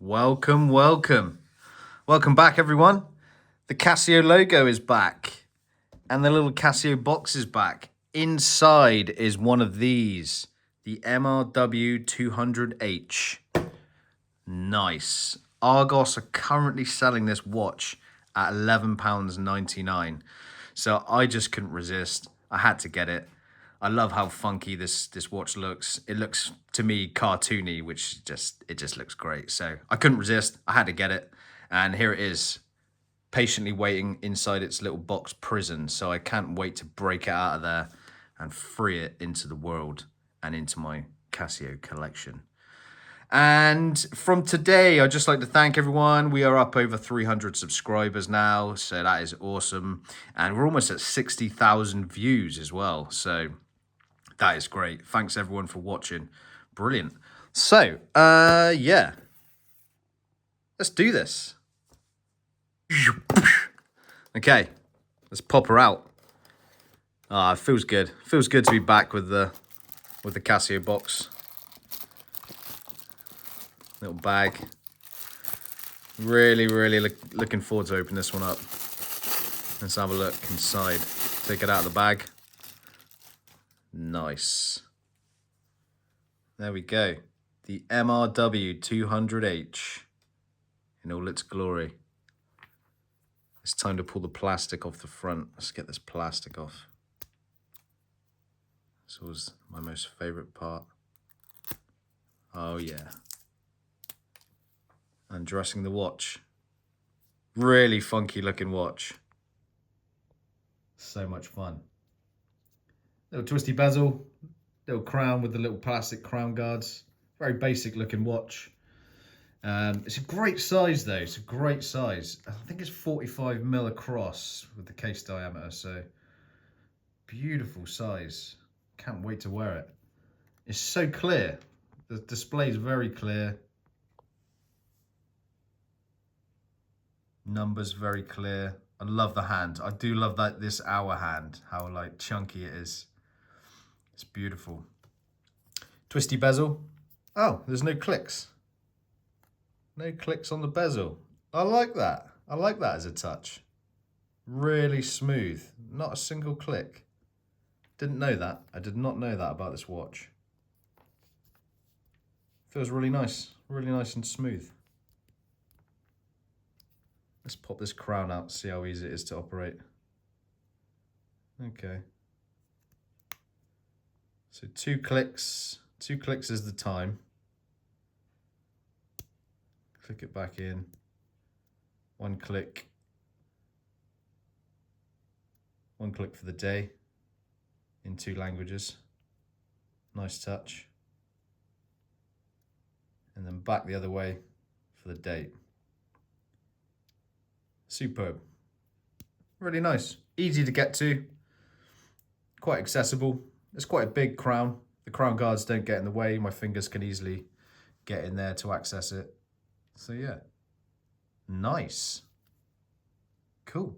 Welcome, welcome. Welcome back, everyone. The Casio logo is back and the little Casio box is back. Inside is one of these, the MRW-200H. Nice. Argos are currently selling this watch at £11.99. So I just couldn't resist. I had to get it. I love how funky this watch looks. It looks to me cartoony, which it just looks great. So I couldn't resist. I had to get it. And here it is, patiently waiting inside its little box prison. So I can't wait to break it out of there and free it into the world and into my Casio collection. And from today, I'd just like to thank everyone. We are up over 300 subscribers now, so that is awesome. And we're almost at 60,000 views as well, so that is great. Thanks everyone for watching. Brilliant. So, yeah, let's do this. Okay, let's pop her out. Ah, it feels good. Feels good to be back with the Casio box. Little bag. Really looking forward to open this one up. Let's have a look inside. Take it out of the bag. Nice. There we go. The MRW-200H in all its glory. It's time to pull the plastic off the front. Let's get this plastic off. This was my most favorite part. Oh yeah. Undressing the watch. Really funky looking watch. So much fun. Little twisty bezel, little crown with the little plastic crown guards. Very basic looking watch. It's a great size though, it's a great size. I think it's 45mm across with the case diameter, so beautiful size. Can't wait to wear it. It's so clear. The display is very clear. Numbers very clear. I love the hand. I do love that this hour hand, how like chunky it is. It's beautiful. Twisty bezel. Oh, there's no clicks. No clicks on the bezel. I like that. I like that as a touch. Really smooth. Not a single click. Didn't know that. I did not know that about this watch. Feels really nice. Really nice and smooth. Let's pop this crown out, see how easy it is to operate. Okay. So two clicks is the time. Click it back in. One click for the day in 2 languages. Nice touch. And then back the other way for the date. Superb. Really nice. Easy to get to. Quite accessible. It's quite a big crown. The crown guards don't get in the way. My fingers can easily get in there to access it. So yeah. Nice. Cool.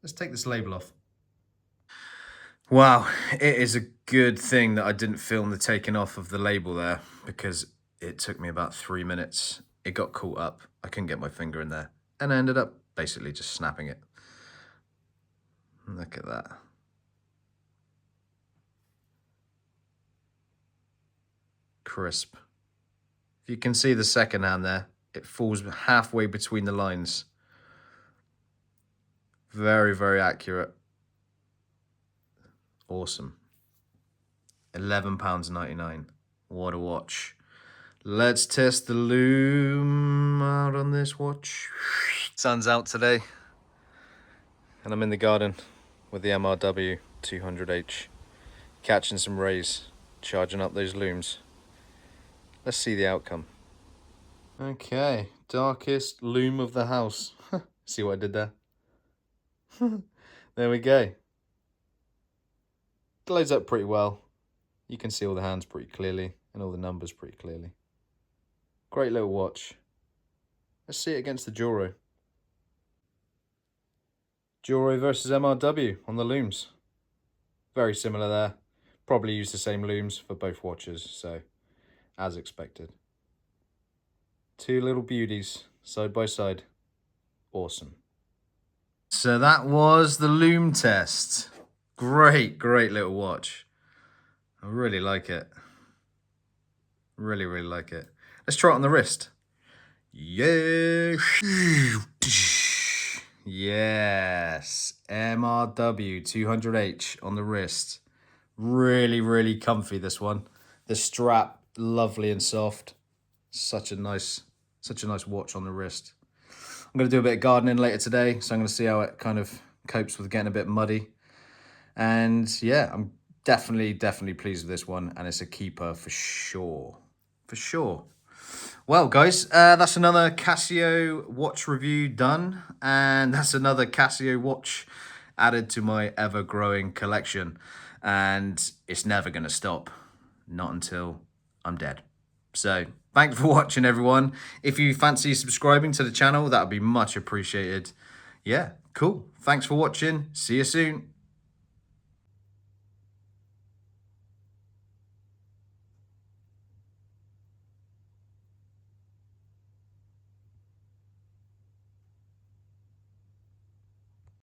Let's take this label off. Wow, it is a good thing that I didn't film the taking off of the label there, because it took me about 3 minutes. It got caught up. I couldn't get my finger in there. And I ended up basically just snapping it. Look at that. Crisp. If you can see the second hand there, it falls halfway between the lines. Very accurate. Awesome. £11.99. What a watch. Let's test the Lume out on this watch. Sun's out today, and I'm in the garden with the MRW-200H, catching some rays, charging up those looms. Let's see the outcome. Okay, darkest loom of the house. See what I did there? There we go. It loads up pretty well. You can see all the hands pretty clearly and all the numbers pretty clearly. Great little watch. Let's see it against the Juro. Juro versus MRW on the looms. Very similar there. Probably use the same looms for both watches, so as expected. Two little beauties, side by side. Awesome. So that was the Lume test. Great little watch. I really like it. Really like it. Let's try it on the wrist. Yeah. Yes. MRW-200H on the wrist. Really comfy, this one. The strap, lovely and soft. Such a nice watch on the wrist. I'm going to do a bit of gardening later today, so I'm going to see how it kind of copes with getting a bit muddy. And yeah, I'm definitely pleased with this one, and it's a keeper for sure. For sure. Well, guys, that's another Casio watch review done, and that's another Casio watch added to my ever-growing collection, and it's never going to stop, not until I'm dead. So thanks for watching, everyone. If you fancy subscribing to the channel, that would be much appreciated. Yeah, cool. Thanks for watching. See you soon.